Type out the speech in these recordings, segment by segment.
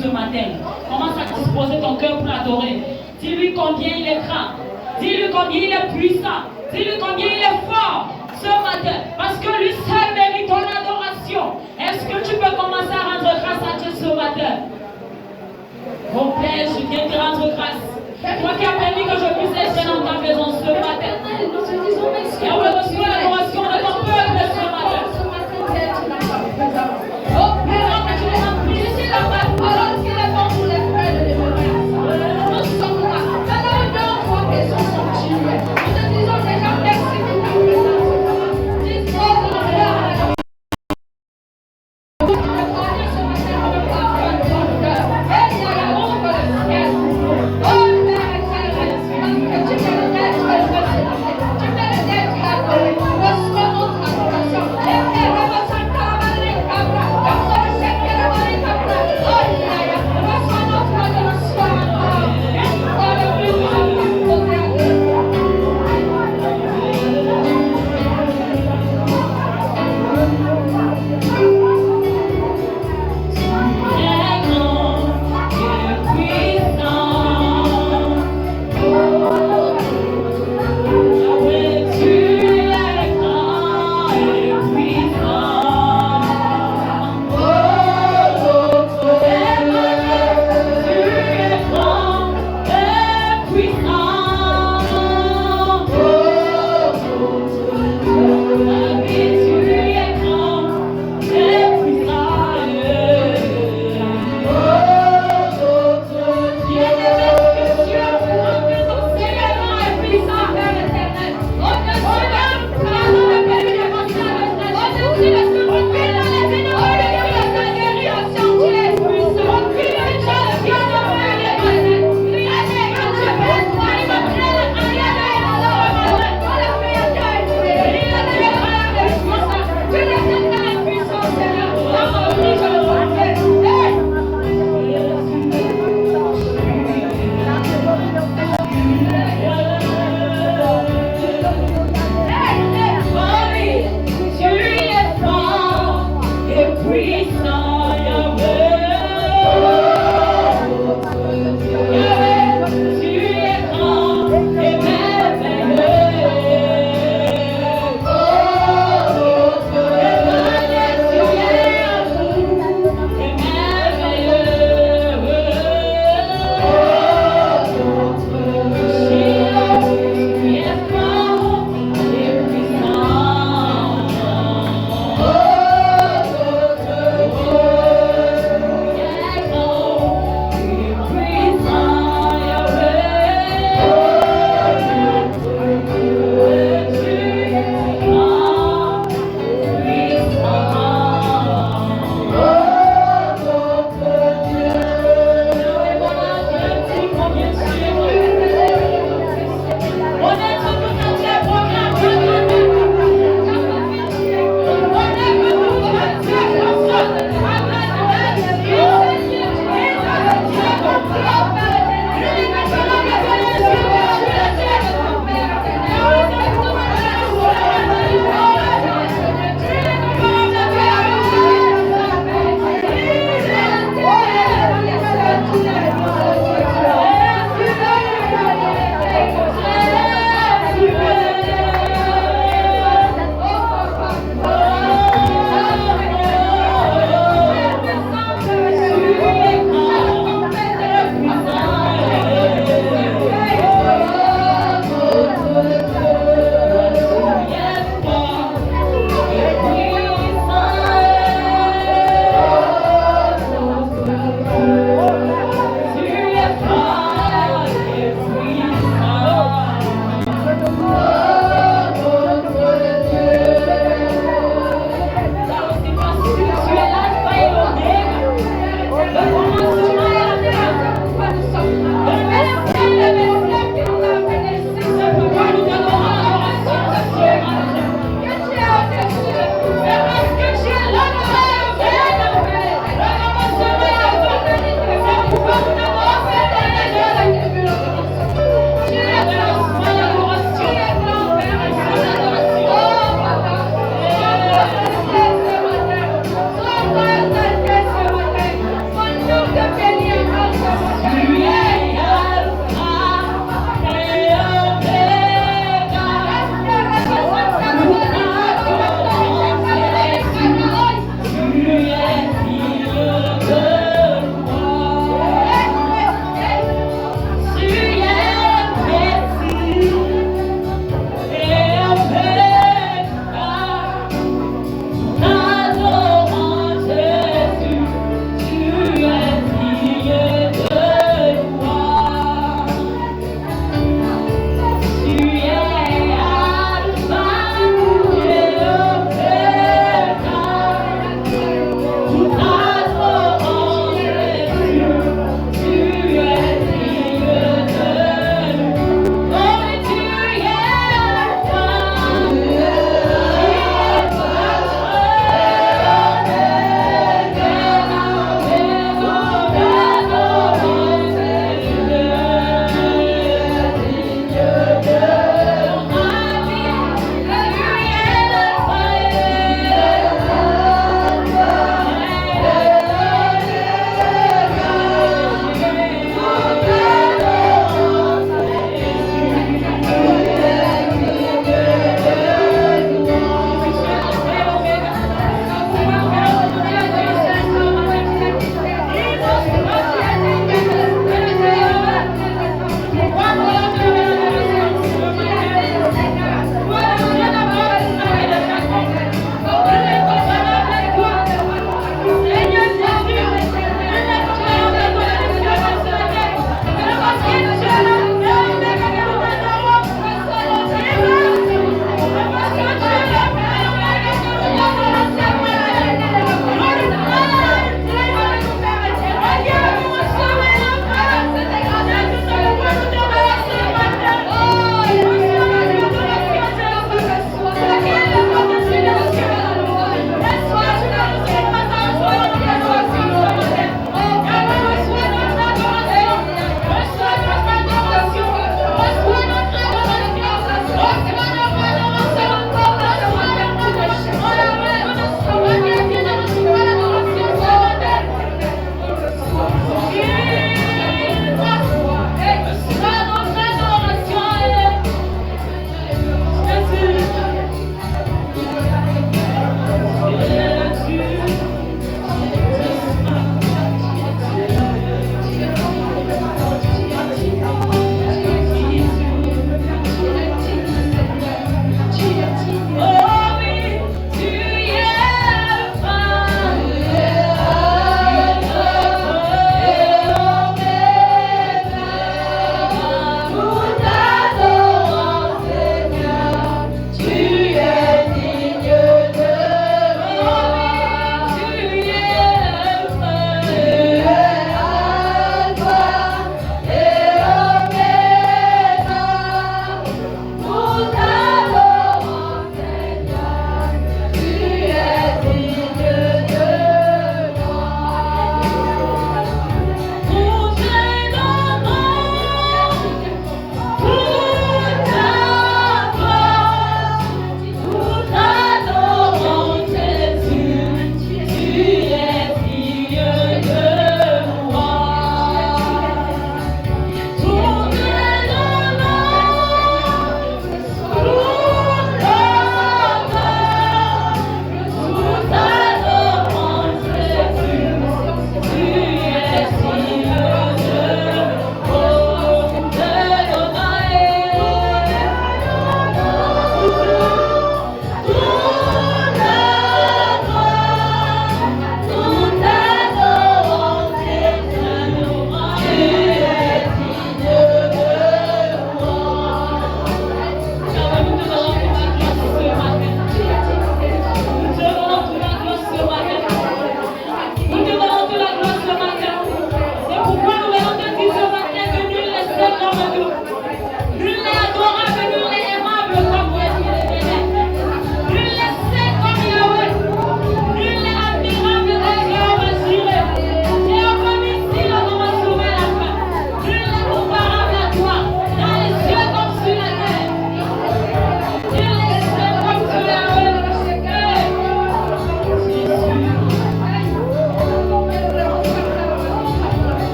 ce matin. Commence à disposer ton cœur pour l'adorer. Dis-lui combien il est grand. Dis-lui combien il est puissant. Dis-lui combien il est fort ce matin. Parce que lui seul mérite ton adoration. Est-ce que tu peux commencer à rendre grâce à Dieu ce matin? Mon Père, je viens te rendre grâce. Toi qui as permis que je puisse être dans ta maison ce matin. Et on veut reçoit l'adoration de ton peuple ce matin. Oh Père, que tu les remplis, c'est la parole qui répond pour les frères de l'évangile. Nous sommes là. Maintenant, nous devons voir que sont sanctuaires. Nous te disons déjà merci pour ta présence. Dispose de nos cœurs. Oh,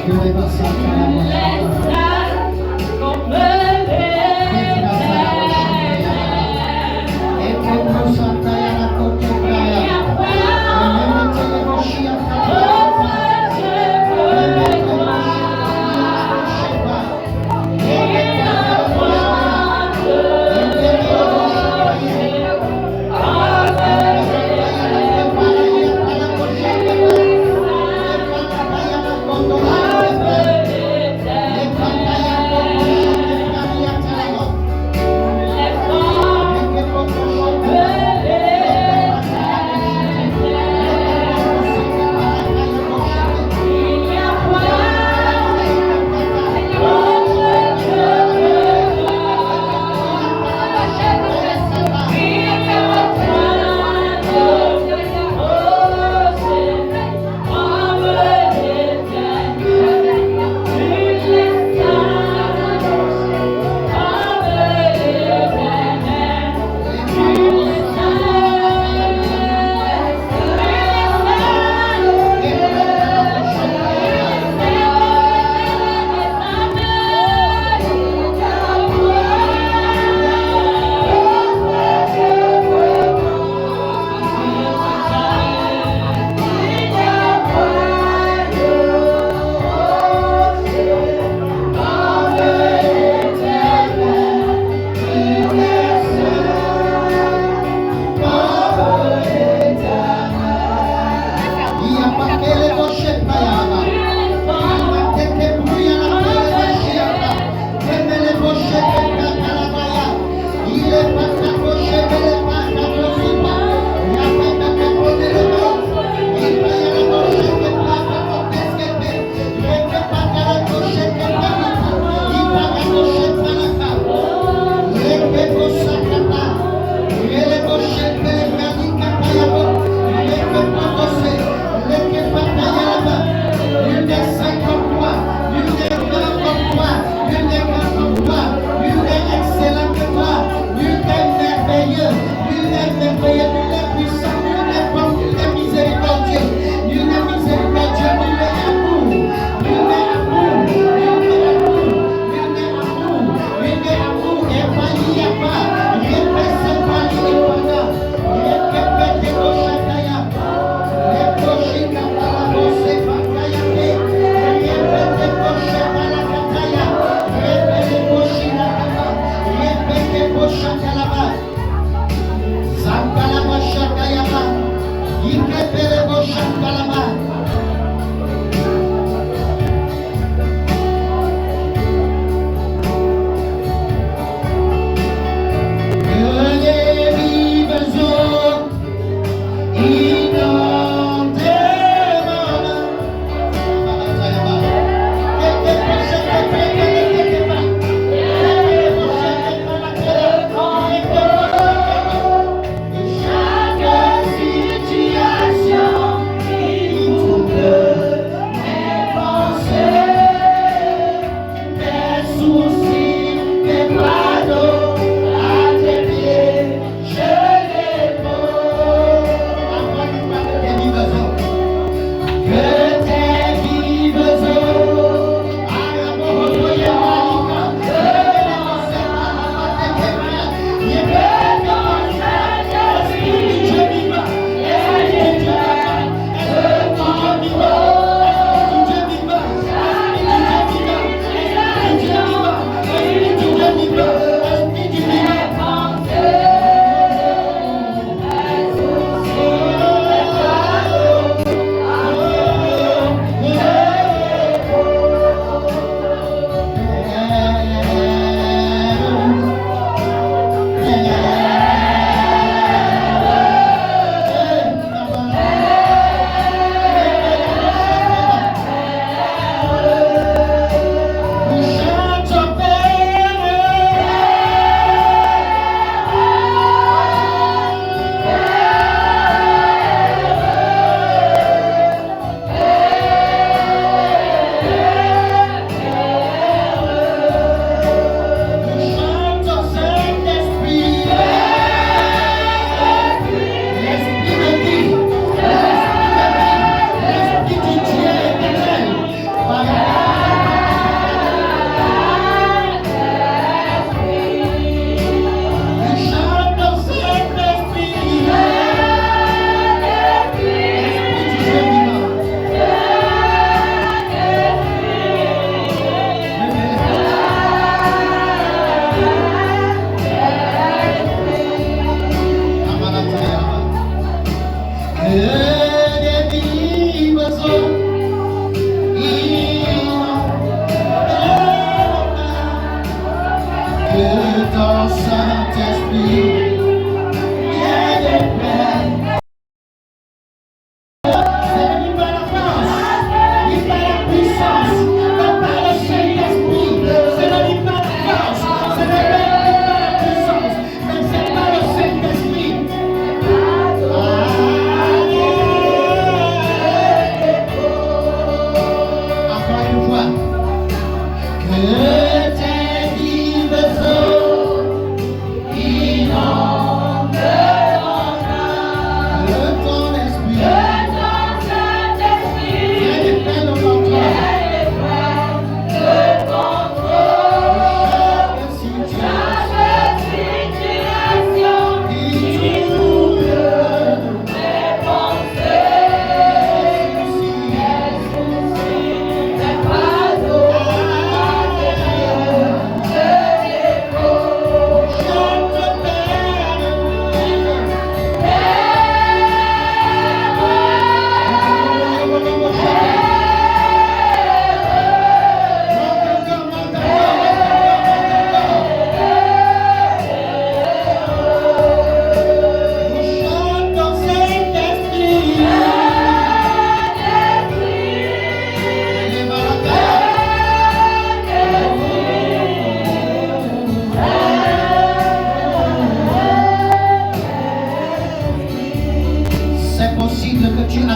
Thank you.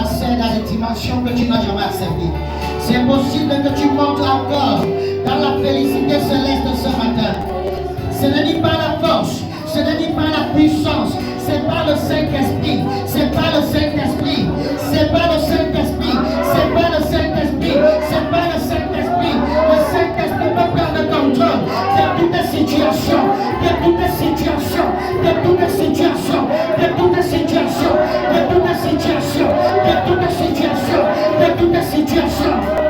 accèdes à des dimensions que tu n'as jamais accédées. C'est possible que tu montes encore dans la félicité céleste ce matin. Ce n'est pas la force, ce n'est pas la puissance, c'est pas le Saint-Esprit, c'est pas le Saint-Esprit, c'est pas le Saint-Esprit, c'est pas le Saint-Esprit, c'est pas le Saint-Esprit. Le Saint-Esprit peut prendre le contrôle de toutes les situations, de toutes les situations, de toutes les situations, de toutes les situations, de toutes les situations, de toutes les situations, de toutes les situations.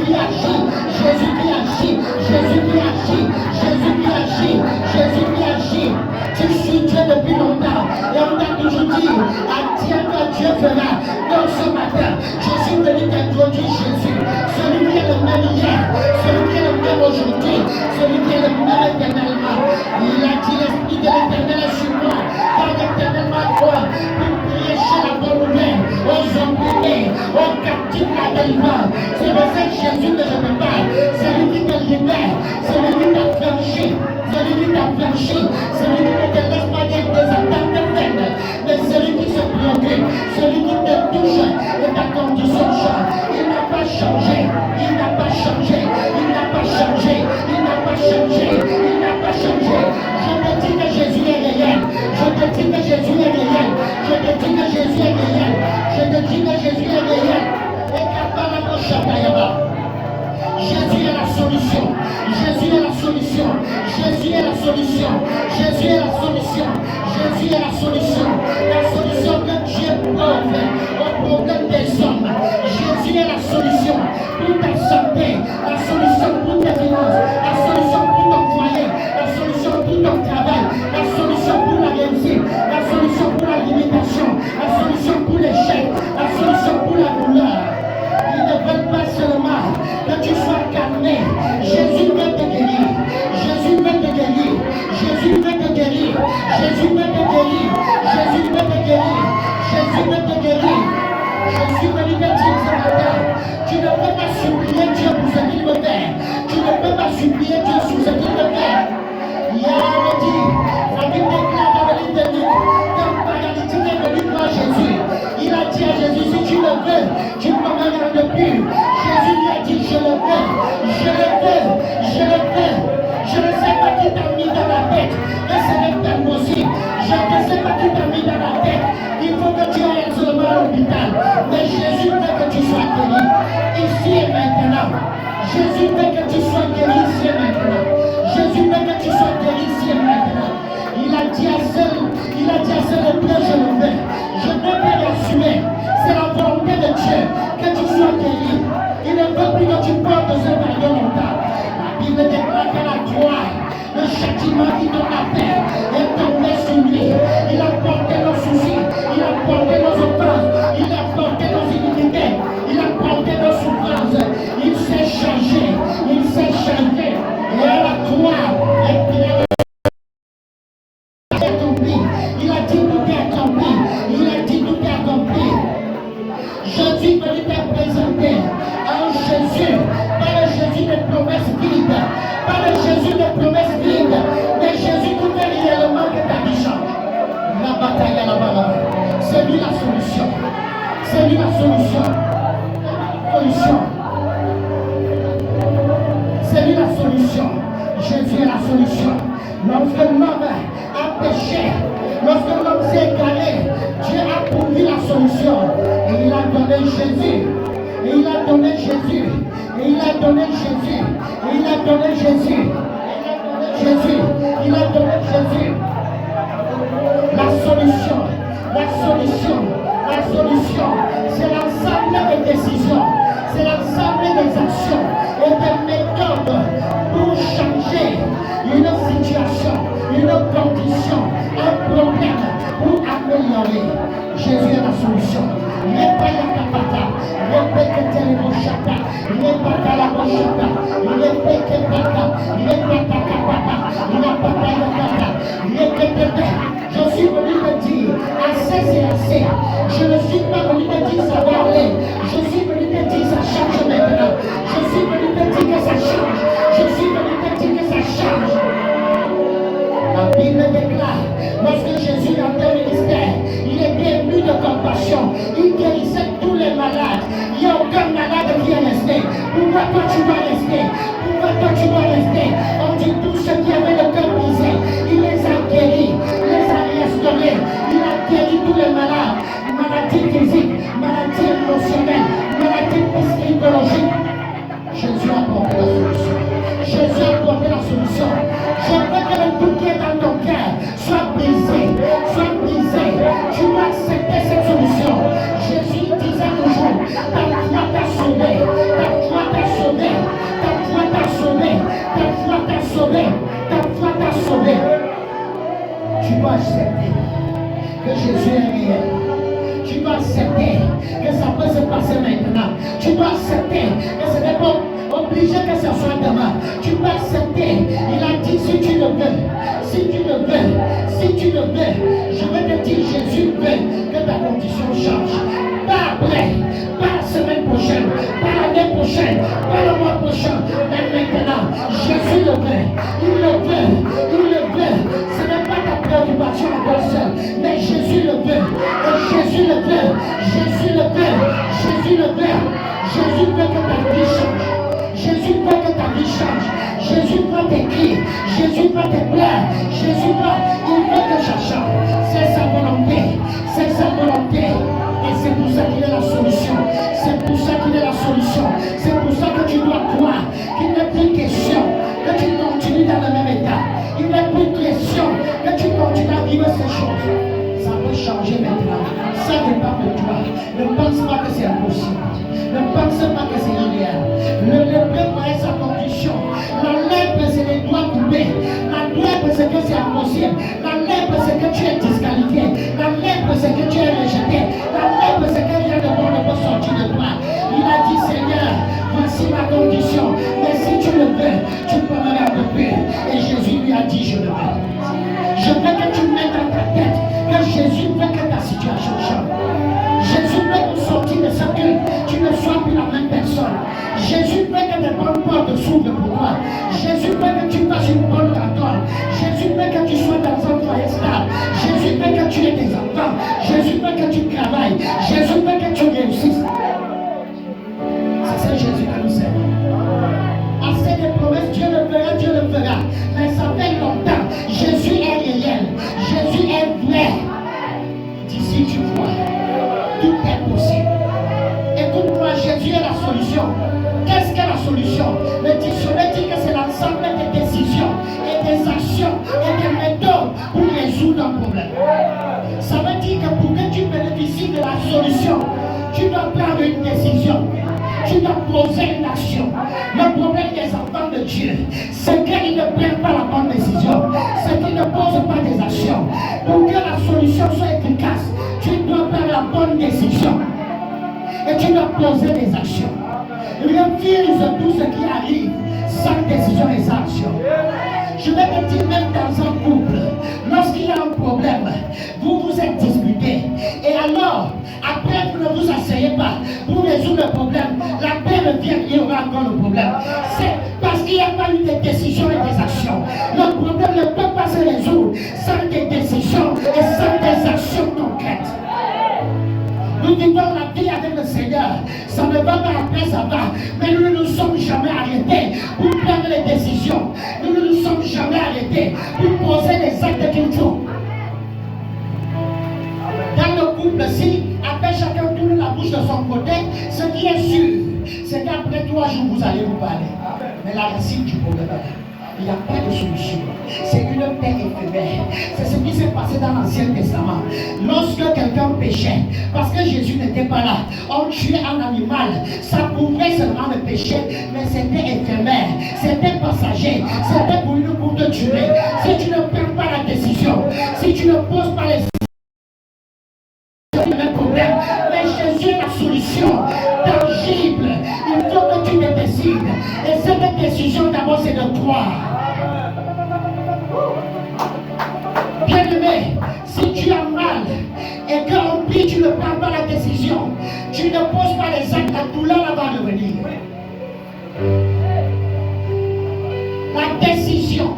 à dire que Dieu fera. Donc ce matin, je suis venu t'introduire Jésus, celui qui est le même hier, celui qui est le même aujourd'hui, celui qui est le même éternellement. Il a dit l'Esprit de l'Éternel est sur moi, car l'éternellement toi, pour prêcher la bonne nouvelle aux opprimés, aux captifs la délivrance. C'est de ce Jésus que je me parle, celui qui te libère, celui qui t'a franchi, celui qui t'a franchi, celui qui ne te laisse pas dire des attaques de peine, mais celui qui se préoccupe, celui qui te touche et ta condition change. Il n'a pas changé, il n'a pas changé, il n'a pas changé, il n'a pas changé, il n'a pas changé. Je te dis que Jésus est réel, je te dis que Jésus est réel, je te dis que Jésus est réel, je te dis que Jésus est réel. Et Jésus est la solution, Jésus est la solution, Jésus est la solution, Jésus est la solution, Jésus est la solution que Dieu offre au problème des hommes. Jésus est la solution pour ta santé, la solution pour tes finances, la solution pour ton foyer, la solution pour ton travail, la solution pour la réussite, la solution pour la limitation, la solution pour l'échec, la solution pour la douleur. Ils ne veulent pas seulement que tu sois calmé. Jésus veut te guérir. Jésus veut te guérir. Jésus veut te guérir. Jésus veut te guérir. Jésus veut te guérir. Jésus veut te guérir. Je suis venu te dire ce matin, tu ne peux pas supplier Dieu pour ce qu'il veut faire. Tu ne peux pas supplier Dieu sur ce qu'il veut faire. Il y a un dit, la Bible déclare dans le livre de Luc, qu'un paralytique est venu voir Jésus. Il a dit à Jésus, si tu le veux, tu peux me rendre pur. Jésus lui a dit, je le veux, je le veux, je le veux. Je ne sais pas qui t'a mis dans la tête, que c'est l'éternel aussi. Je ne sais pas qui t'a mis dans la tête. Il faut que tu ailles seulement à l'hôpital. Mais Jésus veut que tu sois guéri, ici et maintenant. Jésus veut que tu sois guéri ici et maintenant. Jésus veut que tu sois guéri ici et maintenant. Il a dit à ceux de Dieu, je le veux. Je ne peux pas l'assumer. C'est la volonté de Dieu que tu sois guéri. Il ne veut plus que tu portes ce fardeau longtemps. La Bible déclare qu'à la croix, le châtiment qui donne la paix est tombé sur lui. Il a porté nos soucis, il a porté nos offenses, il a porté nos iniquités, il a porté nos souffrances. Il s'est changé, il s'est changé. Et à la croix, il a dit tout est accompli. Il a dit tout est accompli. Je suis venu te présenter un Jésus, pas le Jésus de promesses vides, pas le Jésus de promesses vides, mais Jésus qui fait réellement que ta vie change. La bataille à la bas. C'est lui la solution. C'est lui la solution. C'est lui la solution. Jésus est la solution. Lorsque l'homme a péché, lorsque l'homme s'est égaré, Dieu a pourvu la solution. Et il a donné Jésus. Et il a donné Jésus. Et il a donné Jésus. Et il a donné Jésus. Jésus. Il a donné Jésus. La solution. La solution. La solution. C'est l'ensemble des décisions. C'est l'ensemble des actions et des méthodes pour changer une situation, une condition, un problème, pour améliorer. Jésus est la solution. Je suis venu te dire, assez c'est assez. Je ne suis pas venu te dire ça va aller. Je suis venu te dire ça change maintenant. Je suis venu te dire que ça change. Je suis venu te dire que ça change. La Bible déclare, lorsque Jésus entrait le ministère, il était ému de compassion. Il guérissait tous les malades. Il n'y a aucun malade qui est resté. Pourquoi toi tu dois rester? Pourquoi toi tu dois rester? On dit tous ceux qui avaient le cœur brisé, il les a guéris, il les a restaurés. Il a guéri tous les malades. Maladies physiques, maladies émotionnelles, maladies psychologiques. Jésus a apporté la solution. Jésus a apporté la solution. Je veux que le tout qui est dans ton cœur soit brisé. Soit brisé. Tu dois accepter cette solution. Jésus disait toujours, ta foi t'a sauvé. Ta foi t'a sauvé. Ta foi t'a sauvé. Ta foi t'a sauvé. Ta foi t'a sauvé. Tu dois accepter. que Jésus est réel. Tu dois accepter que ça peut se passer maintenant. Tu dois accepter que ce n'est pas obligé que ce soit demain. Tu dois accepter. Il a dit si tu le veux, si tu le veux, si tu le veux, je vais te dire Jésus veut que ta condition change. Pas après, pas la semaine prochaine, pas l'année prochaine, pas le mois prochain, mais maintenant. Jésus le veut. Il le veut. Il le veut. Ce n'est pas ta préoccupation à toi seul, mais Jésus le veut. Et Jésus le veut. Jésus le veut. Jésus le veut. Jésus veut que ta vie change. Jésus veut que ta vie change. Jésus veut tes cris. Jésus veut tes pleurs. Jésus veut, il veut que ça change. C'est sa volonté. C'est sa volonté. Et c'est pour ça qu'il est la solution. C'est pour ça qu'il est la solution. C'est pour ça que tu dois croire qu'il n'est plus question que tu continues dans le même état. Il n'est plus question que tu continues à vivre ces choses. Ça peut changer maintenant. Ça dépend de toi. Ne pense pas que c'est impossible. Ne pense pas que c'est idéal. Le lépreux connaît sa condition. La lèpre, c'est les doigts coupés. La lèpre, c'est que c'est impossible. La lèpre, c'est que tu es disqualifié. La lèpre, c'est que tu es rejeté. La lèpre, c'est que rien de bon ne peut sortir de toi. Il a dit, Seigneur, voici ma condition. Mais si tu le veux, tu peux me la couper. Et Jésus lui a dit, je le veux. Je veux que tu mettes dans ta tête que Jésus veut que ta situation change. Jésus veut nous sortir de ce que tu ne sois plus la même personne. Jésus veut que des bonnes portes s'ouvrent pour toi. Jésus veut que tu fasses une bonne rencontre. Jésus veut que tu sois dans un foyer stable. Jésus veut que tu aies des enfants. Jésus veut que tu travailles. Jésus veut que tu réussisses. C'est ça Jésus que nous servons. Assez de promesses, Dieu le fera, Dieu le fera. Mais ça fait longtemps. Jésus est réel. Jésus est vrai. D'ici tu vois, tout est possible. Écoute-moi, Jésus est la solution. Qu'est-ce qu'est la solution? Le dictionnaire dit que c'est l'ensemble des décisions et des actions et des méthodes pour résoudre un problème. Ça veut dire que pour que tu bénéficies de la solution, tu dois prendre une décision. Tu dois poser une action. Le problème des enfants de Dieu, c'est qu'ils ne prennent pas la bonne décision. C'est qu'ils ne posent pas des actions. Pour que la solution soit efficace, tu dois prendre la bonne décision. Et tu dois poser des actions. Refuse tout ce qui arrive sans décision et sans action. Je vais te dire, même dans un couple, lorsqu'il y a un problème, vous vous êtes disputés. Et alors, après vous ne vous asseyez pas pour résoudre le problème, la paix revient, il y aura encore le problème. C'est parce qu'il n'y a pas eu de décisions et des actions. Le problème ne peut pas se résoudre sans des décisions et sans des actions concrètes. Nous vivons la vie avec le Seigneur. Ça ne va pas après, ça va. Mais nous ne nous sommes jamais arrêtés pour prendre les décisions. Nous ne nous sommes jamais arrêtés pour poser les actes qu'il faut. Dans le couple, si après chacun tourne la bouche de son côté, ce qui est sûr, c'est qu'après 3 jours, vous allez vous parler. Mais la racine du problème est là. Il n'y a pas de solution. C'est une paix éphémère. C'est ce qui s'est passé dans l'Ancien Testament. Lorsque quelqu'un péchait, parce que Jésus n'était pas là, on tuait un animal. Ça pouvait seulement le péché, mais c'était éphémère. C'était passager. C'était pour une courte durée. Si tu ne prends pas la décision, si tu ne poses pas les problème, mais Jésus est la solution tangible. Il faut que tu te décides. Et cette décision d'abord c'est de croire. Bien-aimé, si tu as mal et qu'en plus tu ne prends pas la décision, tu ne poses pas les actes, la douleur va revenir. La décision.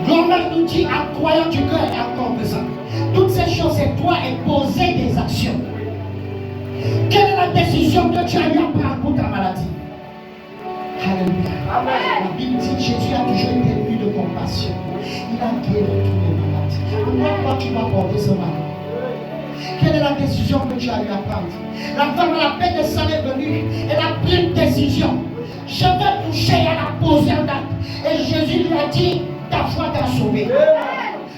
Romain nous dit en croyant du cœur et en confessant. Toutes ces choses, c'est toi et poser des actions. Quelle est la décision que tu as eu à prendre pour ta maladie? Alléluia. La Bible dit que Jésus a toujours été ému de compassion. Il a guéri toutes les maladies. Alors toi, tu vas porter ce mal. Quelle est la décision que tu as eu à prendre? La femme à la paix de sang est venue. Elle a pris une décision. Je vais toucher, elle a posé un acte. Et Jésus lui a dit, ta foi t'a sauvé.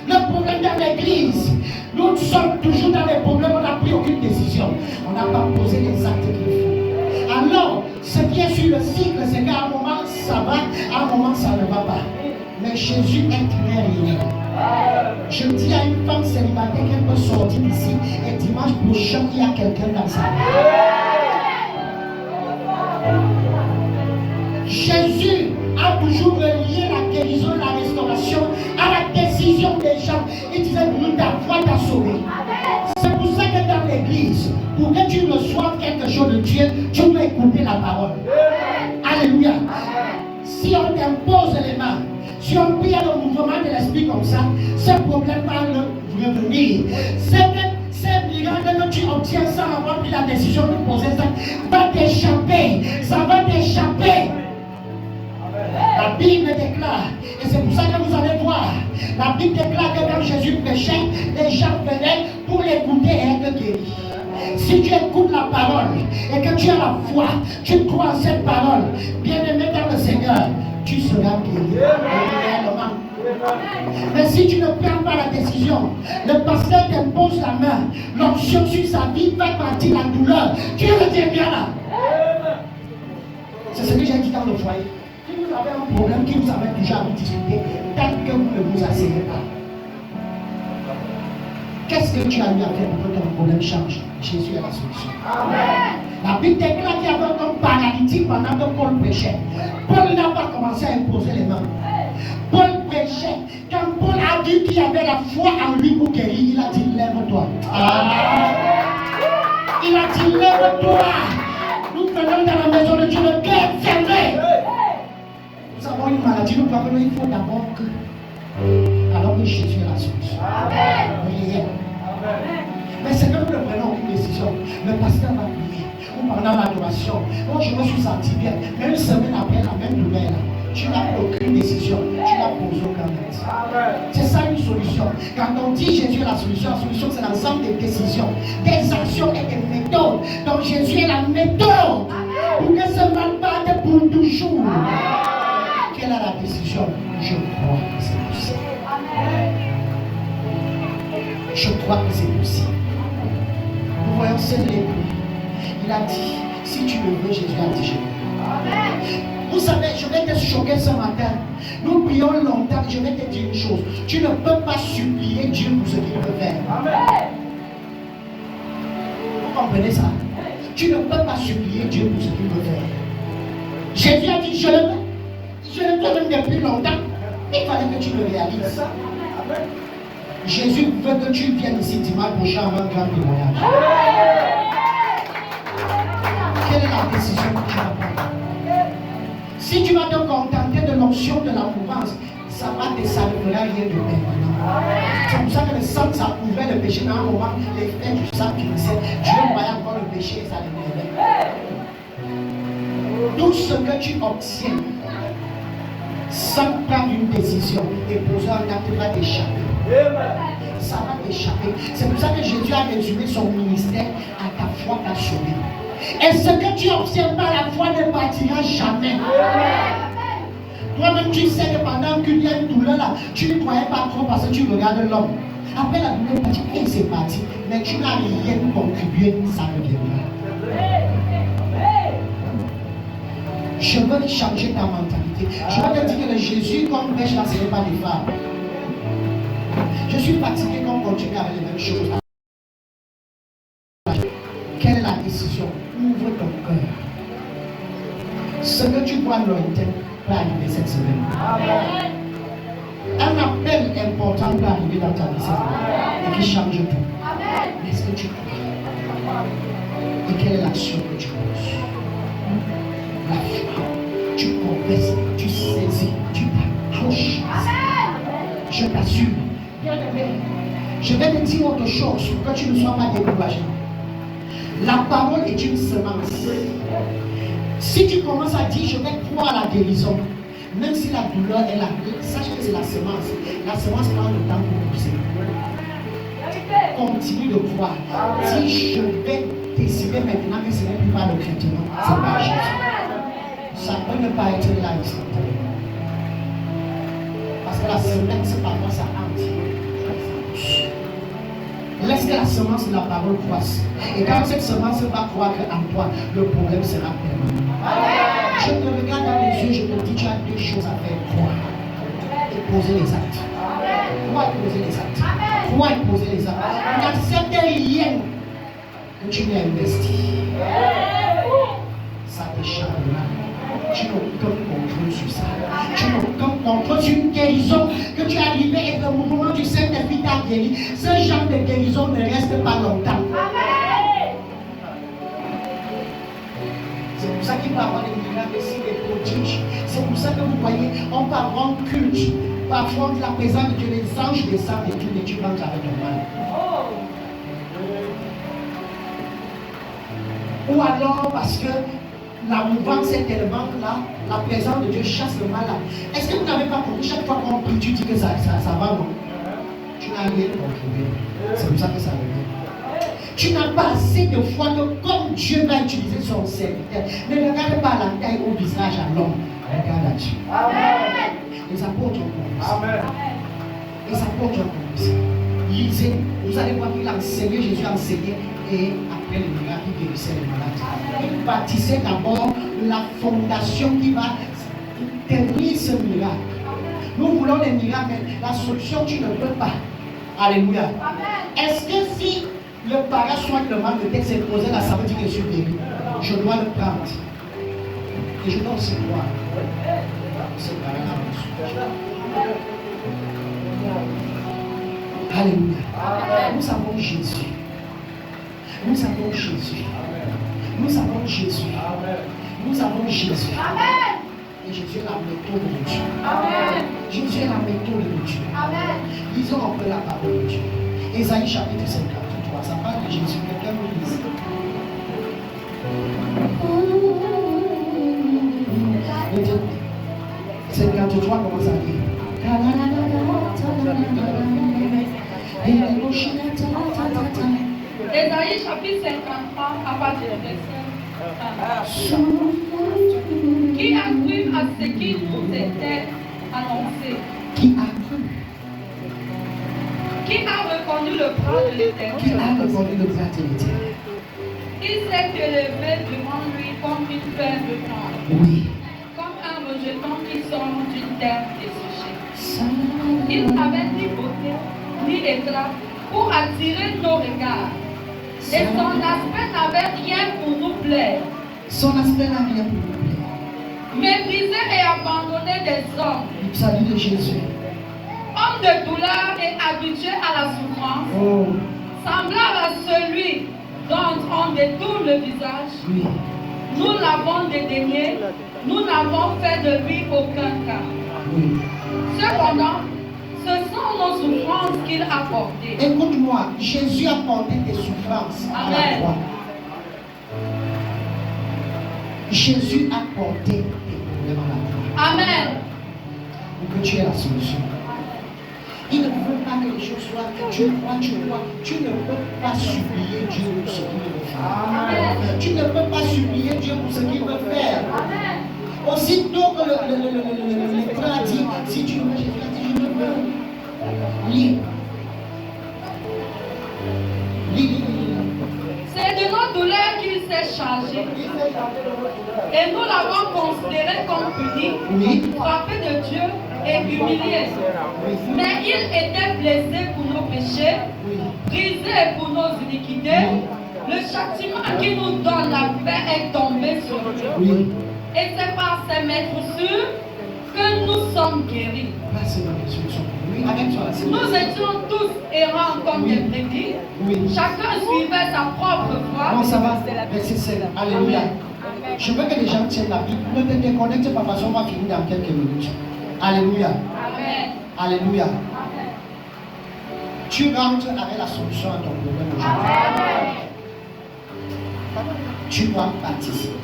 Le problème dans l'église, nous sommes toujours dans les problèmes, on n'a pris aucune décision. On n'a pas posé les actes qu'il faut. Alors, ce qui est sur le cycle, c'est qu'à un moment ça va, à un moment ça ne va pas. Mais Jésus est très réel. Je dis à une femme célibataire qu'elle peut sortir d'ici et dimanche prochain, il y a quelqu'un dans sa vie. Jésus a toujours relié la guérison et la restauration à la décision des gens. Il disait, nous, ta foi t'a sauvé. C'est pour ça que dans l'église, pour que tu reçoives quelque chose de Dieu, tu dois écouter la parole. Alléluia. Si on t'impose les mains, si on prie le mouvement de l'esprit comme ça, ce problème va revenir. Ces miracles que tu obtiens sans avoir pris la décision de poser ça, va t'échapper. Ça va t'échapper. La Bible déclare, et c'est pour ça que vous allez voir, la Bible déclare que quand Jésus prêchait, les gens venaient pour l'écouter et être guéris. Si tu écoutes la parole et que tu as la foi, tu crois en cette parole, bien-aimé dans le Seigneur, tu seras guéri réellement. Mais si tu ne prends pas la décision, le pasteur t'impose la main, l'onction sur sa vie va partir la douleur, tu redeviens là. C'est ce que j'ai dit dans le foyer. Si vous avez un problème qui vous avait déjà à vous discuter, tant que vous ne vous asseyez pas, qu'est-ce que tu as eu à faire pour que ton problème change? Jésus est la solution. Amen. La Bible déclare qu'il y avait un homme paralytique pendant que Paul prêchait. Paul n'a pas commencé à imposer les mains. Paul prêchait. Quand Paul a dit qu'il y avait la foi en lui pour guérir, il a dit lève-toi. Il a dit lève-toi. Nous venons dans la maison de Dieu, le cœur fermé. Nous avons une maladie, nous croyons qu'il faut d'abord que. Alors que Jésus est la solution. Amen. Mais c'est que nous ne prenons aucune décision. Le pasteur va prier. Ou pendant l'adoration. Moi, je me suis senti bien. Mais une semaine après, la même douleur, tu n'as aucune décision. Tu n'as posé aucun acte. C'est ça une solution. Quand on dit Jésus est la solution c'est l'ensemble des décisions, des actions et des méthodes. Donc Jésus est la méthode pour que ce mal parte pour toujours. Quelle est la décision? Je crois que c'est possible. Je crois que c'est possible. Nous voyons ce lépreux. Il a dit, si tu le veux, Jésus a dit, je veux. Vous savez, je vais te choquer ce matin. Nous prions longtemps, je vais te dire une chose. Tu ne peux pas supplier Dieu pour ce qu'il veut faire. Vous comprenez ça? Tu ne peux pas supplier Dieu pour ce qu'il veut faire. Jésus a dit, je le veux. Je le veux même depuis longtemps. Il fallait que tu le réalises. Jésus veut que tu viennes ici dimanche prochain avant un grand témoignage. Quelle est la décision que tu vas prendre? Si tu vas te contenter de l'onction de la mouvance, ça va te salver rien de permanent. C'est pour ça que le sang, ça couvrait le péché. Dans un moment, l'effet du sang finissait. Dieu voyait encore le péché et ça l'énervait. Tout ce que tu obtiens sans prendre une décision et poser un acte va t'échapper. Ça va t'échapper. C'est pour ça que Jésus a résumé son ministère à ta foi t'a sauvé. Et ce que tu obtiens par la foi ne partira jamais. Toi-même, tu sais que pendant qu'il y a une douleur là, tu ne croyais pas trop parce que tu regardes l'homme. Après la douleur, tu dis, c'est parti. Mais tu n'as rien contribué, ça reviendra. Je veux changer ta mentalité. Je veux te dire que le Jésus qu'on prêche là, ce n'est pas des femmes. Je suis fatigué qu'on continue avec les mêmes choses. Quelle est la décision? Ouvre ton cœur. Ce que tu vois lointain va arriver cette semaine. Amen. Un appel important va arriver dans ta vie cette semaine et qui change tout. Amen. Est-ce que tu crois? Et quelle est l'action que tu poses? La foi. Tu confesses, tu saisis, tu t'accroches. Je t'assure. Je vais te dire autre chose pour que tu ne sois pas découragé. La parole est une semence. Si tu commences à dire je vais croire à la guérison, même si la douleur est là, sache que c'est la semence. La semence prend le temps pour pousser. Continue de croire. Si je vais décider maintenant que ce n'est plus pas le traitement, c'est pas Jésus. Ça peut ne pas être là instantanément. Parce que la semence, c'est parfois ça entre. Laisse que la semence de la parole croisse. Et quand cette semence va croître en toi, le problème sera permanent. Je te regarde dans les yeux, je te dis, tu as deux choses à faire. Croire. poser les actes. Toi poser les actes. Toi poser les actes. N'accepte rien que tu n'as investi. Ça t'échappera. Tu n'as aucun contrôle sur ça. Tu n'as aucun contrôle sur une guérison que tu es arrivé et que au moment du Saint-Esprit t'a guéri. Ce genre de guérison ne reste pas longtemps. C'est pour ça qu'il peut avoir des miracles ici, des prodiges. C'est pour ça que vous voyez, on peut avoir culte. Parfois, la présence de Dieu, les anges descendent et tout, et tu rentres avec ton mal. Ou alors parce que la mouvance est tellement là, la présence de Dieu chasse le mal là. Est-ce que vous n'avez pas compris? Chaque fois qu'on prie, tu dis que ça va, non? Tu n'as rien contribué. C'est pour ça que ça revient. Tu n'as pas assez de foi que comme Dieu va utiliser son serviteur, ne regarde pas la taille au visage à l'homme. Regarde à Dieu. Amen. Les apôtres ont compris ça. Amen. Les apôtres ont compris ça. Lisez, vous allez voir qu'il a enseigné, Jésus a enseigné, et après le miracle, il guérissait les malades. Il bâtissait d'abord la fondation qui va tenir ce miracle. Nous voulons des miracles, mais la solution, tu ne peux pas. Alléluia. Est-ce que si le parassoin demande le texte est posé là, ça veut dire que je suis guéri? Je dois le prendre. Et je dois aussi croire. Alléluia. Nous avons Jésus. Nous avons Jésus. Nous avons Jésus. Nous avons Jésus. Et Jésus est la méthode de Dieu. Jésus est la méthode de Dieu. Lisons un peu la parole de Dieu. Ésaïe chapitre 53. Ça parle de Jésus. Quelqu'un me lise. 53 commence à dire. Ésaïe chapitre 53 à partir du verset 1. Qui a cru à ce qui nous était annoncé? Qui a cru? Qui a reconnu le bras de l'Éternel? Qui a reconnu le bras de l'Éternel? Il s'est élevé devant lui comme une paire de temps. Oui. Comme un rejeton qui sort d'une terre desséchée. Il n'avait ni beauté, ni éclat pour attirer nos regards. Et son aspect n'avait rien pour nous plaire. Son aspect n'a rien pour nous plaire. Méprisé et abandonné des hommes. Salut de Jésus. Homme de douleur et habitué à la souffrance. Oh. Semblable à celui dont on détourne le visage. Oui. Nous l'avons dédaigné. Nous n'avons fait de lui aucun cas. Oui. Cependant, ce sont nos souffrances qu'il a portées. Écoute-moi, Jésus a porté tes souffrances à la croix. Jésus a porté tes problèmes à la croix. Amen. Pour que tu aies la solution. Il ne veut pas que les choses soient. Tu crois. Tu ne peux pas supplier Dieu pour ce qu'il veut faire. Amen. Tu ne peux pas supplier Dieu pour ce qu'il veut faire. Amen. Aussitôt que le train a dit, si tu veux, Jésus a dit, je ne veux. Lis. C'est de nos douleurs qu'il s'est chargé. Et nous l'avons considéré comme puni, Oui. frappé de Dieu et humilié. Mais il était blessé pour nos péchés, brisé pour nos iniquités. Le châtiment qui nous donne la paix est tombé sur lui. Oui. Et c'est par ses maîtressures que nous sommes guéris. Oui, avec toi. Nous étions tous errants comme des brebis. Oui. Chacun suivait sa propre voie. Comment ça va? Verset 7. Alléluia. Je veux que les gens tiennent la Bible. Ne te déconnecte pas parce qu'on va finir dans quelques minutes. Alléluia. Amen. Alléluia. Amen. Tu rentres avec la solution à ton problème aujourd'hui. Tu dois participer.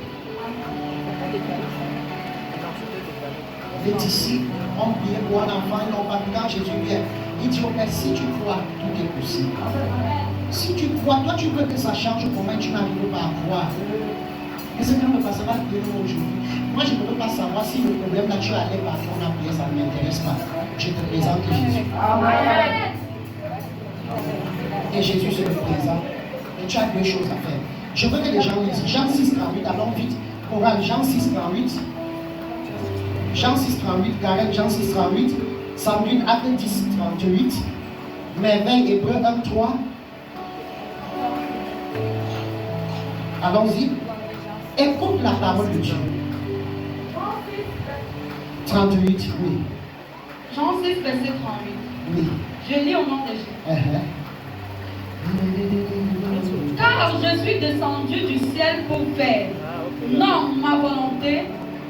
Ici, on vient pour un enfant, ils n'ont pas vu quand Jésus vient. Il dit au Père, si tu crois, tout est possible. Si tu crois, toi tu veux que ça change, comment tu n'arrives pas à croire? Qu'est-ce que ne passe pas aujourd'hui? Moi je ne peux pas savoir si le problème là tu allais par ton appel, ça ne m'intéresse pas. Je te présente Jésus. Amen. Et Jésus se le présente. Et tu as deux choses à faire. Je veux que les gens lisent. Jean 6,38, allons vite. Oral, Jean 6,38. Jean 6,38, Gareth, Jean 6,38. Sandrine, Acte 10, 38. Merveille, Hébreu 1, 3. Allons-y. Écoute la parole de Dieu. 38, oui. Jean 6, verset 38. Oui. Je lis au nom de Jésus. Car je suis descendu du ciel pour faire, non ma volonté,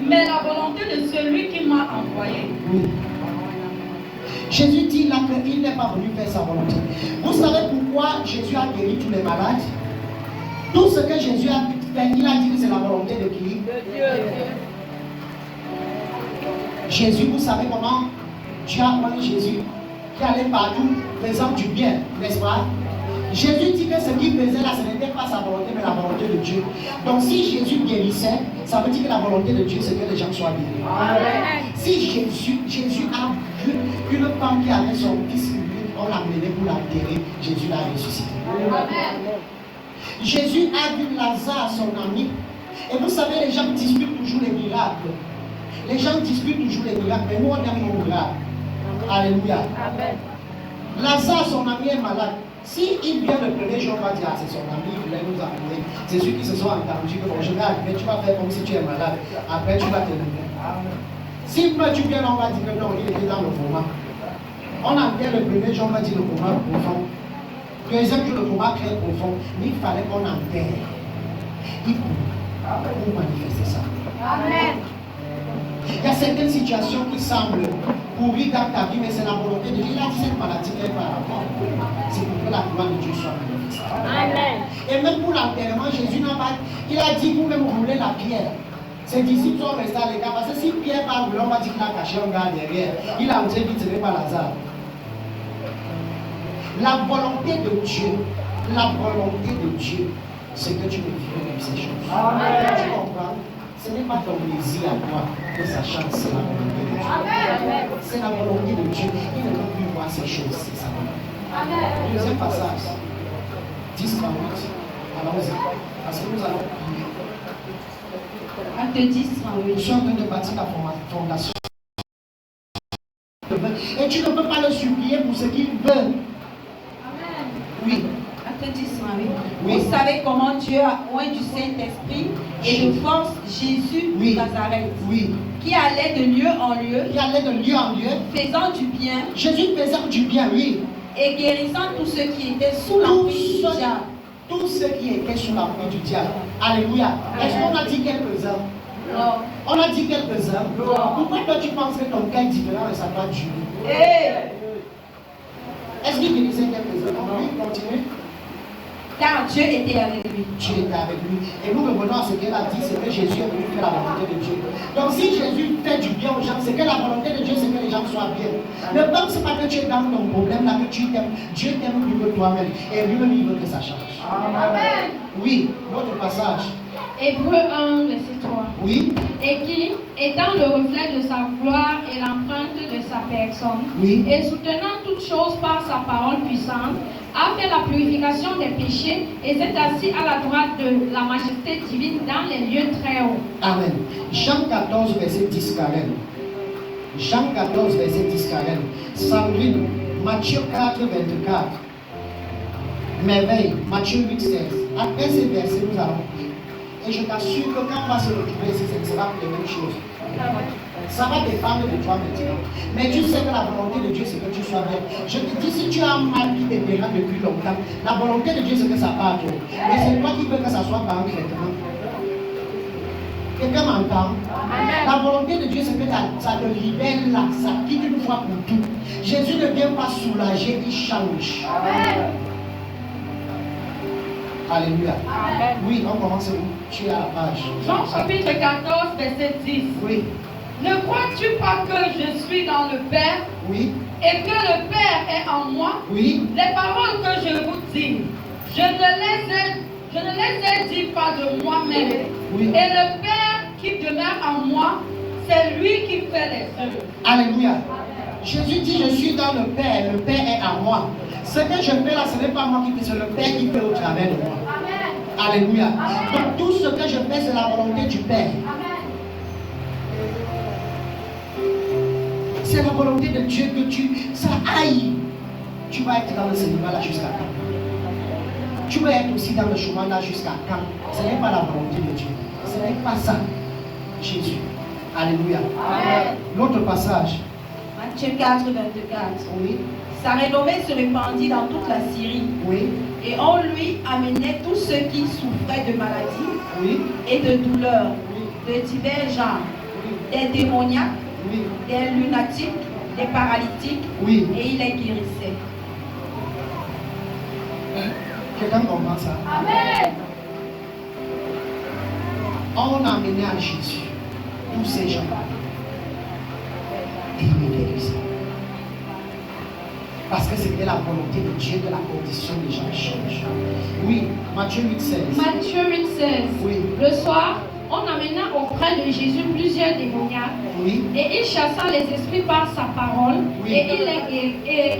mais la volonté de celui qui m'a envoyé. Oui. Jésus dit là qu'il n'est pas venu faire sa volonté. Vous savez pourquoi Jésus a guéri tous les malades? Tout ce que Jésus a fait, il a dit que c'est la volonté de qui? De Dieu. Jésus, vous savez comment Dieu a envoyé Jésus qui allait partout faisant du bien, n'est-ce pas? Jésus dit que ce qu'il faisait là, ce n'était pas sa volonté, mais la volonté de Dieu. Donc si Jésus guérissait, ça veut dire que la volonté de Dieu, c'est que les gens soient guéris. Amen. Si Jésus a vu une femme qui avait son fils unique, on l'a mené pour l'enterrer, Jésus l'a ressuscité. Amen. Jésus a vu Lazare, son ami. Et vous savez, les gens disputent toujours les miracles. Les gens disputent toujours les miracles, mais nous on aime nos miracles. Alléluia. Amen. Lazare, son ami, est malade. Si il vient le premier jour, on va dire, ah, c'est son ami, il voulait nous appeler. C'est ceux qui se sont entendus que bon, je vais arriver, tu vas faire comme si tu es malade. Après, tu vas te lever. Si tu viens, on va dire que non, il était dans le coma. On enterre le premier jour, on va dire le coma profond. Deuxième jour, le coma très profond. Mais il fallait qu'on enterre. Il faut manifester ça. Amen. Il y a certaines situations qui semblent pourries dans ta vie, mais c'est la volonté de Dieu. Il a dit cette maladie n'est pas à mort. C'est pour que la gloire de Dieu soit manifestée. Amen. Et même pour l'enterrement, Jésus n'a pas. Il a dit vous même rouler la pierre. Ses disciples sont restés à l'écart. Parce que si Pierre va rouler, on va dire qu'il a caché un gars derrière. Il a osé vite tirer par Lazare. La volonté de Dieu, c'est que tu ne vives ces choses. Amen. Tu comprends? Ce n'est pas ton plaisir à toi que ça change, c'est la volonté de Dieu. Amen. C'est la volonté de Dieu. Il ne peut plus voir ces choses, c'est ça. Amen. Deuxième passage, 10, 38. Allons-y. Parce que nous allons prier. Acte 10, 38. Nous sommes en train de bâtir la fondation. Et tu ne peux pas le supplier pour ce qu'il veut. Amen. Oui. Acte 10, 38. Oui. Vous savez comment Dieu a oint du Saint-Esprit et de force Jésus de Nazareth. Oui. Qui allait de lieu en lieu. Faisant du bien. Jésus faisant du bien, oui. Et guérissant tous ceux qui étaient sous l'emprise du diable. Tous ceux qui étaient sous l'emprise du diable. Alléluia. Est-ce qu'on a dit quelques-uns? Non. On a dit quelques-uns? Non. Pourquoi toi tu penses que ton cas est différent et ça doit durer? Est-ce qu'il guérissait quelques-uns? Oui, continue. Car Dieu était avec lui. Dieu était avec lui. Et nous revenons à ce qu'elle a dit, c'est que Jésus est venu faire la volonté de Dieu. Donc si Jésus fait du bien aux gens, c'est que la volonté de Dieu, c'est que les gens soient bien. Ne pense pas que tu es dans ton problème, là que tu t'aimes. Dieu t'aime plus que toi-même. Et lui-même, il veut que ça change. Amen. Oui, notre passage. Hébreu 1, verset 3. Oui. Et qui, étant le reflet de sa gloire et l'empreinte de sa personne, oui. Et soutenant toutes choses par sa parole puissante, a fait la purification des péchés et s'est assis à la droite de la majesté divine dans les lieux très hauts. Amen. Jean 14, verset 10, Karen. Jean 14, verset 10, Karen. Sandrine, Matthieu 4, 24. Merveille, Matthieu 8, 16. Après ces versets, nous allons prier. Et je t'assure que quand on va se retrouver ici, ce sera les mêmes choses. Ça va dépendre de toi maintenant. Mais tu sais que la volonté de Dieu, c'est que tu sois bien. Je te dis, si tu as mal qui te dérange depuis longtemps, la volonté de Dieu, c'est que ça parte. Mais c'est toi qui veux que ça soit par un traitement. Quelqu'un m'entend? La volonté de Dieu, c'est que ça te libère là, ça quitte une fois pour tout. Jésus ne vient pas soulager, il change. Amen. Alléluia. Amen. Oui, on commence où? Tu es à la page. Jean chapitre 14, verset 10. Oui. Ne crois-tu pas que je suis dans le Père? Oui. Et que le Père est en moi? Oui. Les paroles que je vous dis, je ne les ai dit pas de moi-même. Oui. Et le Père qui demeure en moi, c'est lui qui fait les œuvres. Alléluia. Amen. Jésus dit, je suis dans le Père est en moi. Ce que je fais là, ce n'est pas moi qui fais, c'est le Père qui fait au travers de moi. Amen. Alléluia. Amen. Donc tout ce que je fais, c'est la volonté du Père. Amen. c'est la volonté de Dieu que ça aille. Tu vas être dans le célibat là jusqu'à quand? Tu vas être aussi dans le chemin là jusqu'à quand? Ce n'est pas la volonté de Dieu. Ce n'est pas ça. Jésus. Alléluia. Amen. L'autre passage. Matthieu 4, 24. Oui. Sa renommée se répandit dans toute la Syrie. Oui. Et on lui amenait tous ceux qui souffraient de maladies Oui. et de douleurs, Oui. de divers genres, Oui. des démoniaques, Oui. des lunatiques, des paralytiques, Oui. et il les guérissait. Quelqu'un comprend ça? Amen. On a amené à Jésus tous ces gens. Et il les guérissait. Parce que c'était la volonté de Dieu que la condition des gens change. Oui, Matthieu 8,16. Matthieu 8,16. Oui. Le soir, on amena auprès de Jésus plusieurs démoniaques. Oui. Et il chassa les esprits par sa parole. Oui. Et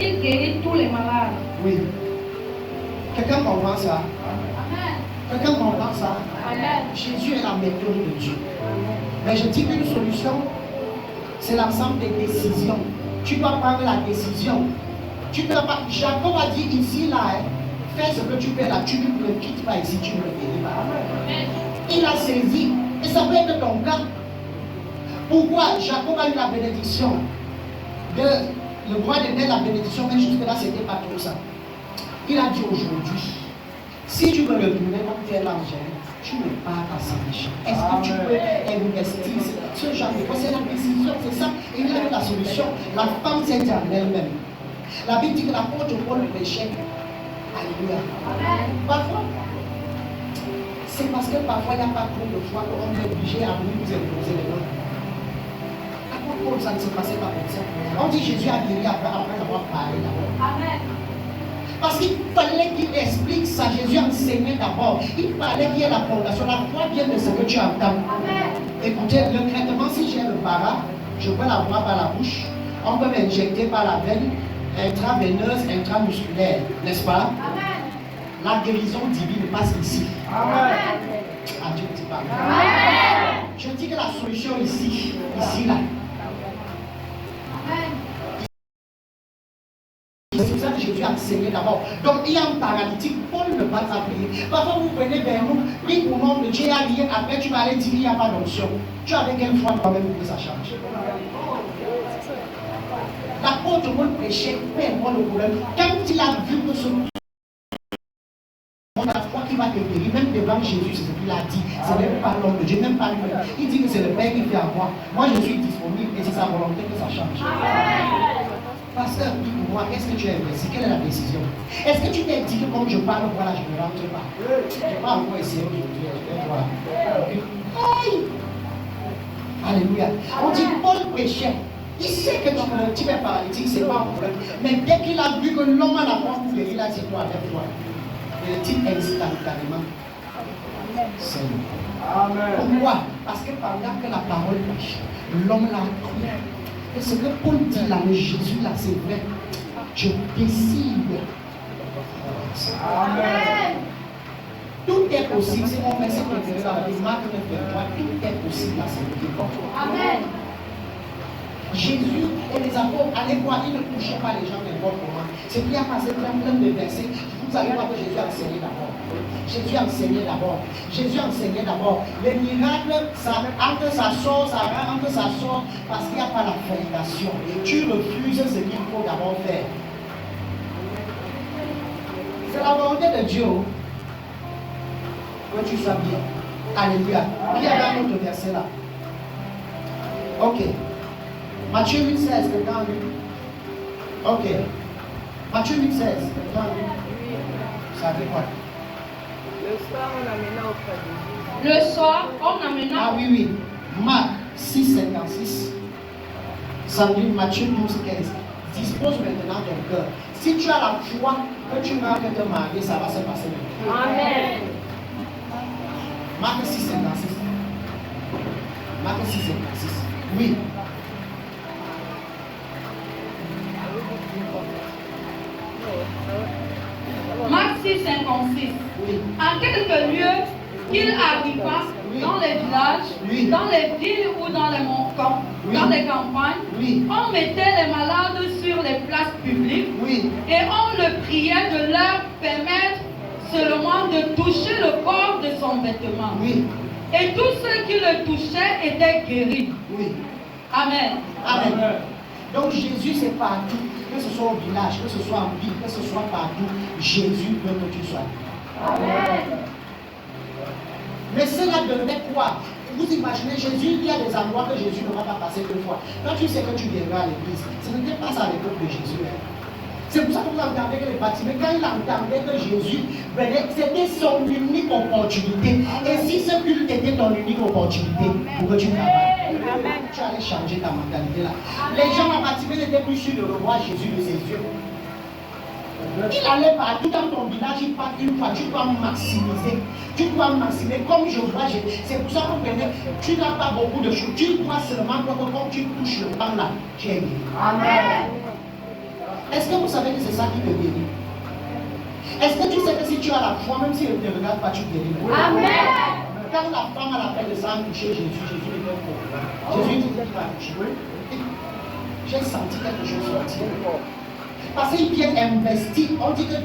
il guérit tous les malades. Oui. Quelqu'un comprend ça? Amen. Quelqu'un comprend ça? Amen. Jésus est la méthode de Dieu. Mais je dis qu'une solution, c'est l'ensemble des décisions. Tu dois prendre la décision. Tu ne pas. Jacob a dit ici, là, hein, fais ce que tu fais là, tu ne me quittes pas ici, tu ne me guéris pas. Amen. Il a saisi, et ça peut être ton cas. Pourquoi Jacob a eu la bénédiction le roi de donner la bénédiction, mais jusque-là, ce n'était pas tout ça. Il a dit aujourd'hui, si tu veux retourner comme tu es l'angèle, tu ne pars pas sans méchant. Est-ce que tu peux investir ce genre de choses? C'est la décision, c'est ça. Et il a eu la solution. La femme s'est dit en elle-même. La Bible dit que l'apôtre Paul péchait. Alléluia. Parfois, c'est parce que parfois il n'y a pas trop de foi qu'on est obligé à nous imposer les mains. L'apôtre Paul, ça ne se passait pas comme ça. On dit Jésus a guéri après avoir parlé d'abord. Amen. Parce qu'il fallait qu'il explique ça. Jésus enseignait d'abord. Il fallait qu'il y ait la fondation. La foi vient de ce que tu entends. Amen. Écoutez, le traitement, si j'ai le para, je peux l'avoir par la bouche. On peut m'injecter par la veine, intraveineuse, intramusculaire. N'est-ce pas? Amen. La guérison divine passe ici. Amen. Ah, Dieu ne dit pas. Amen. Je dis que la solution ici, là. Amen. C'est pour ça que Jésus a enseigné d'abord. Donc il y a un paralytique, Paul ne va pas prier. Parfois vous venez vers nous, prie pour nom de Dieu, après tu vas aller dire qu'il n'y a pas d'onction. Tu as avec quelle foi toi-même pour que ça change? L'apôtre Paul prêchait, peu importe le problème. Quand il a vu que ce la foi qui va te guérir, même devant Jésus, c'est ce qu'il a dit. Ce n'est pas l'homme de Dieu, même pas lui. Il dit que c'est le Père qui fait avoir. Moi je suis disponible et c'est sa volonté que ça change. Pasteur, dis-moi, qu'est-ce que tu as investi? Quelle est la décision? Est-ce que tu t'es dit que comme je parle, voilà, je ne rentre pas? Je n'ai pas encore essayé aujourd'hui, je vais voir. Aïe! Alléluia. On dit Paul prêchait. Il sait que ton type est paralytique, ce n'est pas un problème. Mais dès qu'il a vu que l'homme a la foi pour guérir, il a dit toi avec toi. Et le type instantanément. C'est lui. Pourquoi? Parce que pendant que la parole prêche, l'homme l'a cru. Et ce que Paul dit là, le Jésus là, c'est vrai. Je décide. Amen. Tout est possible. Si on met cette référence dans la Marc 9:23, tout est possible à celui qui porte. Amen. Jésus et les apôtres allaient voir, ils ne touchaient pas les gens n'importe comment. C'est qu'il y a passé plein de versets. Vous allez voir que Jésus a enseigné d'abord. Jésus enseignait d'abord. Jésus enseignait d'abord. Les miracles, entre ça sort parce qu'il n'y a pas la fondation. Tu refuses ce qu'il faut d'abord faire. C'est la volonté de Dieu que tu sois bien. Alléluia. Il y a un autre verset là. Ok. Matthieu 8,16, quelqu'un a lu? Ok. Matthieu 8,16, quelqu'un a lu? Ça dit quoi? Le soir, on amena auprès de Jésus. Le soir, on amena. Ah oui. Marc 6,56. Sandrine, Matthieu 12,15. Dispose maintenant ton cœur. Si tu as la foi que tu vas te marier, ça va se passer maintenant. Amen. Marc 6,56. Marc 6,56. Oui. Marc 6,56. Oui. En quelque lieu qu'il arriva, dans les villages, dans les villes ou dans les dans les campagnes. On mettait les malades sur les places publiques et on le priait de leur permettre seulement de toucher le corps de son vêtement. Et tous ceux qui le touchaient étaient guéris. Amen. Amen. Donc Jésus c'est partout, que ce soit au village, que ce soit en ville, que ce soit partout, Jésus veut que tu sois. Amen. Mais cela devait quoi? Vous imaginez Jésus, il y a des endroits que Jésus ne va pas passer 2 fois. Quand tu sais que tu viendras à l'église, ce n'était pas ça l'époque de Jésus. C'est pour ça que vous entendez que les baptisés, quand il entendait que Jésus venait, c'était son unique opportunité. Et si ce culte était ton unique opportunité, pour que tu travailles, tu allais changer ta mentalité là. Les gens à baptisés n'étaient plus sûrs de revoir Jésus de ses yeux. Il allait partout dans ton village, il part une fois, tu dois maximiser. Tu dois maximiser. Comme je vois, c'est pour ça que tu n'as pas beaucoup de choses. Tu dois seulement que quand tu touches le pain là, tu es guéri. Amen. Est-ce que vous savez que c'est ça qui te guérit? Est-ce que tu sais que si tu as la foi, même si elle ne te regarde pas, tu guéris? Amen. Quand la femme a la peine de s'en toucher Jésus, Jésus était pauvre. Jésus dit qu'il va toucher. J'ai senti quelque chose sortir. Parce qu'il vient investir. On dit que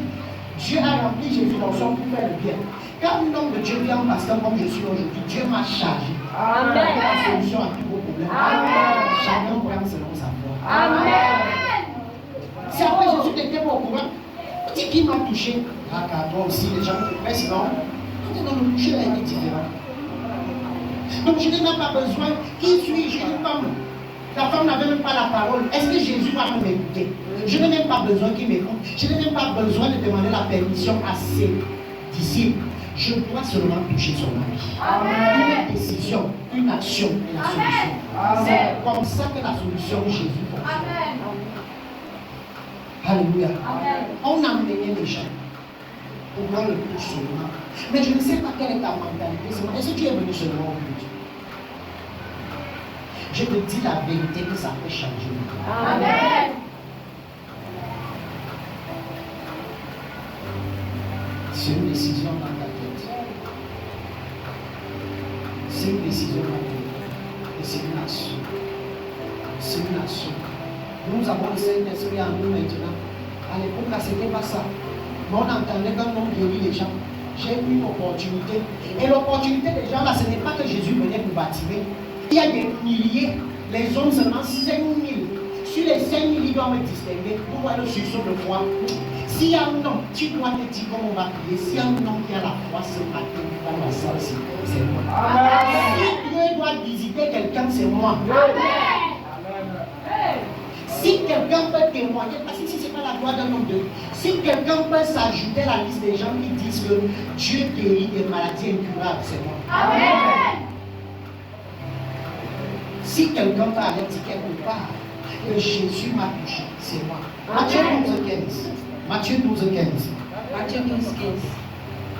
Dieu a rempli Jésus dans son pour faire le bien. Quand un homme de Dieu vient en pasteur comme je suis aujourd'hui, Dieu m'a chargé. Amen. La solution à tous vos problèmes. Amen. Chacun prend selon sa foi. Amen. Si après Jésus n'était pas au courant, on dit qu'il m'a touché. Ah, car toi aussi, les gens te pressent, non? Quand on nous toucher, là, il est différent. Donc je n'ai même pas besoin. Qui suis-je? Une femme. La femme n'avait même pas la parole. Est-ce que Jésus va m'écouter? Je n'ai même pas besoin qu'il m'écoute. Je n'ai même pas besoin de demander la permission à ses disciples. Je dois seulement toucher son ami. Une décision, une action et la solution. C'est comme ça que la solution de Jésus fonctionne. Alléluia. On a emmené les gens pour voir le culte seulement. Mais je ne sais pas quelle est ta mentalité. Est-ce que tu es venu seulement au culte? Je te dis la vérité que ça peut changer. Amen. C'est une décision dans ta tête. C'est une décision dans ta tête. Et c'est une action. C'est une action. Nous avons le Saint-Esprit en nous maintenant. À l'époque, là, ce n'était pas ça. Mais on entendait quand on guérit les gens. J'ai eu une opportunité. Et l'opportunité des gens, là, ce n'est pas que Jésus venait pour baptiser. Il y a des milliers, les hommes seulement 5 000. Sur les 5 000, ils doivent me distinguer. Vous voyez le sursaut de foi. S'il y a un homme, tu dois te dire comment on va prier. S'il y a un homme qui a la foi ce matin dans la salle, c'est moi. Si Dieu doit visiter quelqu'un, c'est moi. Amen. Si quelqu'un peut témoigner, parce que si ce n'est pas la gloire d'un homme de Dieu, si quelqu'un peut s'ajouter à la liste des gens qui disent que Dieu guérit des maladies incurables, c'est moi. Amen. Si quelqu'un va aller dire quelque part que Jésus m'a touché, c'est moi. Matthieu 12:15. Matthieu 12:15. Matthieu 12:15.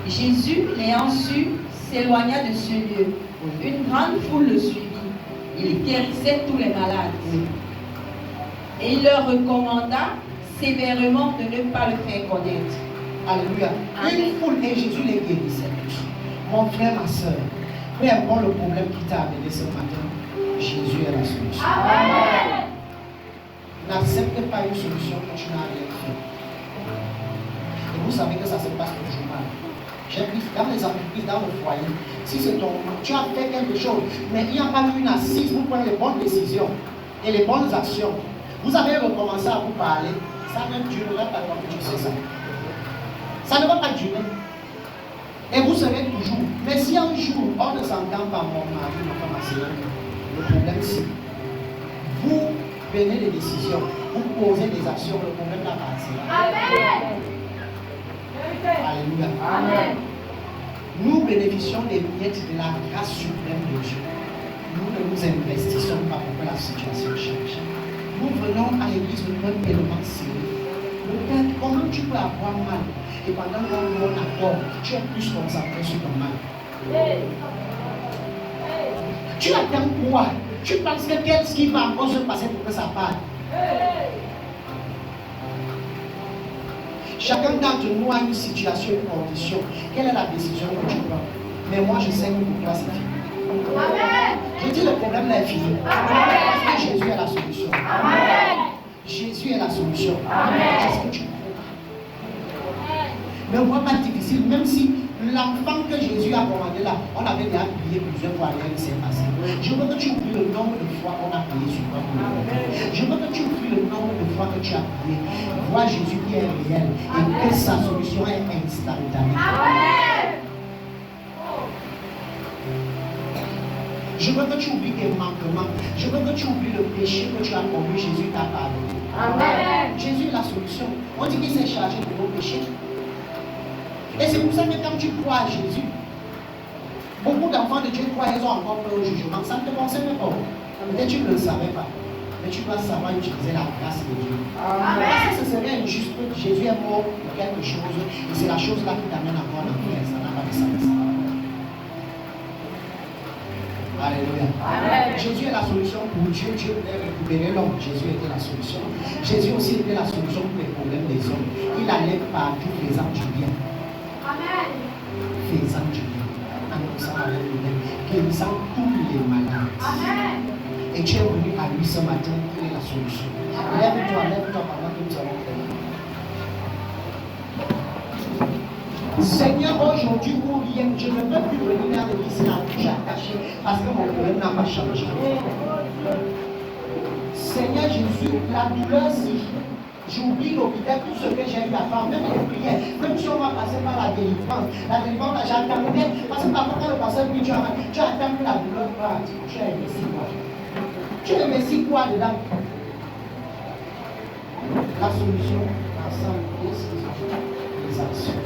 Jésus, l'ayant su, s'éloigna de ce lieu. Une grande foule le suivit. Il guérissait tous les malades. Et il leur recommanda sévèrement de ne pas le faire connaître. Alléluia. Une foule et Jésus les guérissait. Mon frère, ma soeur, peu importe le problème qui t'a amené ce matin, Jésus est la solution. Amen. N'accepte pas une solution quand tu n'as rien fait. Et vous savez que ça se passe toujours mal. J'ai vu dans les entreprises, dans le foyer, si c'est ton tu as fait quelque chose, mais il n'y a pas eu une assise pour prendre les bonnes décisions et les bonnes actions. Vous avez recommencé à vous parler, ça ne durera pas comme tu sais ça. Ça ne va pas durer. Et vous serez toujours. Mais si un jour on ne s'entend pas, mon mari, ma femme, ma soeur, le problème c'est vous prenez des décisions, vous posez des actions, le problème là partira. Amen. Alléluia. Amen. Nous bénéficions des miettes de la grâce suprême de Dieu. Nous ne nous investissons pas pour que la situation change. Nous venons à l'église de notre élément sérieux. Le Père, comment tu peux avoir mal et pendant qu'on accorde, tu es plus concentré sur ton mal. Tu attends quoi? Tu penses que qu'est-ce qui va encore se passer pour que ça parte? Chacun d'entre nous a une situation, une condition. Quelle est la décision que tu prends? Mais moi, je sais que pour toi, c'est fini. Je dis le problème là est fini. Parce que Jésus est la solution. Jésus est la solution. Est-ce que tu crois? Ne vois pas difficile, même si l'enfant que Jésus a commandé là, on avait déjà prié plusieurs fois, rien ne s'est passé. Je veux que tu oublies le nombre de fois qu'on a prié sur toi. Je veux que tu oublies le nombre de fois que tu as prié. Vois Jésus qui est réel et que sa solution est instantanée. Je veux que tu oublies tes manquements. Je veux que tu oublies le péché que tu as commis. Jésus t'a pardonné. Jésus est la solution. On dit qu'il s'est chargé de nos péchés. Et c'est pour ça que quand tu crois à Jésus, beaucoup d'enfants de Dieu croient qu'ils ont encore peur au jugement. Ça ne te concerne pas. Peut-être tu ne le savais pas. Mais tu dois savoir utiliser la grâce de Dieu. Parce que ce serait injuste que Jésus est mort pour quelque chose. Et c'est la chose là qui t'amène encore en enfer. Ça n'a pas de sens. Alléluia. Jésus est la solution pour Dieu. Dieu voulait récupérer l'homme. Jésus était la solution. Jésus aussi était la solution pour les problèmes des hommes. Il allait partout faisant du bien. Faisant du bien. Annonçant avec lui-même. Guérissant tous les malades. Et tu es venu à lui ce matin. Il est la solution. Lève-toi pendant que nous allons faire. Seigneur, aujourd'hui ou hier, je ne peux plus venir à l'église là où j'ai attaché parce que mon problème n'a pas changé. Seigneur Jésus, la douleur, si j'oublie l'hôpital, tout ce que j'ai eu à faire, même les prières, même si on va passer par la délivrance, j'attendais, parce que parfois quand le pasteur dit, tu attends que la douleur parte, tu as investi quoi? Tu as investi quoi dedans? La solution, ensemble, les actions.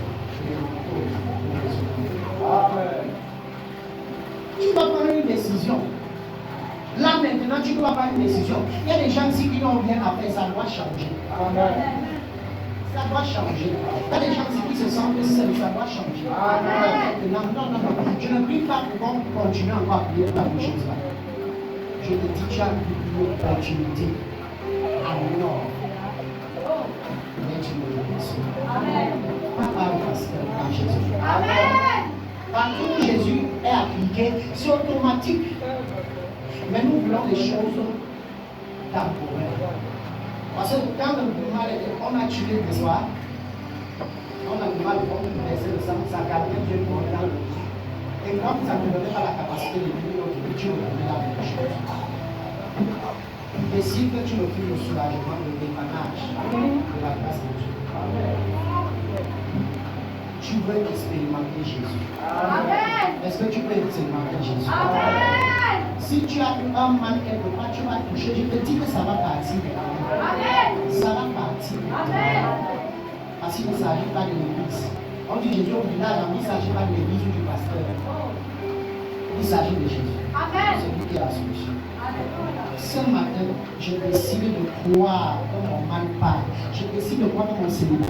Tu dois prendre une décision. Là maintenant, tu dois prendre une décision. Il y a des gens ici qui n'ont rien à faire, ça doit changer. Ça doit changer. Il y a des gens ici qui se sentent seuls, ça doit changer. Non. Je ne prie pas pour qu'on continue encore à prier pour la chose là. Je te dis, tu as une opportunité. Alors, mais tu me le Papa, pasteur, par Jésus. Partout où Jésus est appliqué, c'est automatique. Mais nous voulons des choses temporaires. Parce que quand le mal est, on a tué le soir, on a du mal pour verser le sang, ça garde Dieu pour dans le vie. Et quand ça ne donnait pas la capacité de vivre notre vie, Dieu nous donnait la même chose. Décide que tu refus le soulagement, le dépannage de la grâce de Dieu. Tu veux expérimenter Jésus. Est-ce que tu peux expérimenter Jésus? Si tu as un mal quelque part, tu vas toucher. Je te dis que ça va partir. Ça va partir. Parce qu'il ne s'agit pas de l'église. On dit Jésus au village, il ne s'agit pas de l'église ou du pasteur. Il s'agit de Jésus. C'est lui qui est la solution. Ce matin, je décide de croire que mon mal part. Je décide de croire que mon célibat